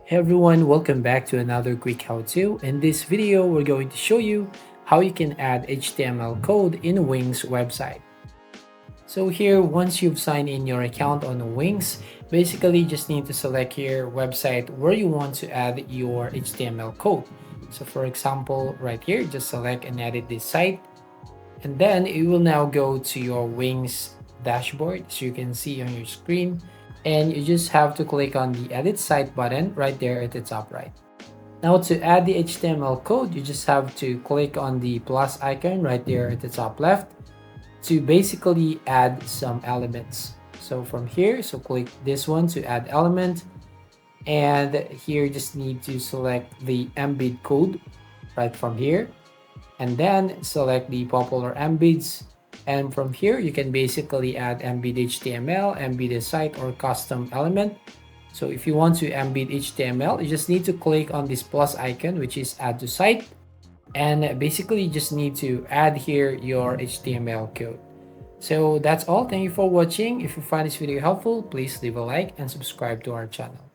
Hey everyone, welcome back to another quick how-to. In this video, we're going to show you how you can add HTML code in Wings website. So here, once you've signed in your account on Wings, basically just need to select here website where you want to add your HTML code. So for example, right here, just select and edit this site. And then you will now go to your Wings dashboard, so you can see on your screen, and you just have to click on the edit site button right there at the top right. Now to add the HTML code, you just have to click on the plus icon right there at the top left to basically add some elements. So from here, so click this one to add element, and here you just need to select the embed code right from here, and then select the popular embeds, and from here you can basically add embed HTML, embed a site, or custom element. So if you want to embed HTML, you just need to click on this plus icon, which is add to site, and basically you just need to add here your HTML code. So that's all. Thank you for watching. If you find this video helpful, please leave a like and subscribe to our channel.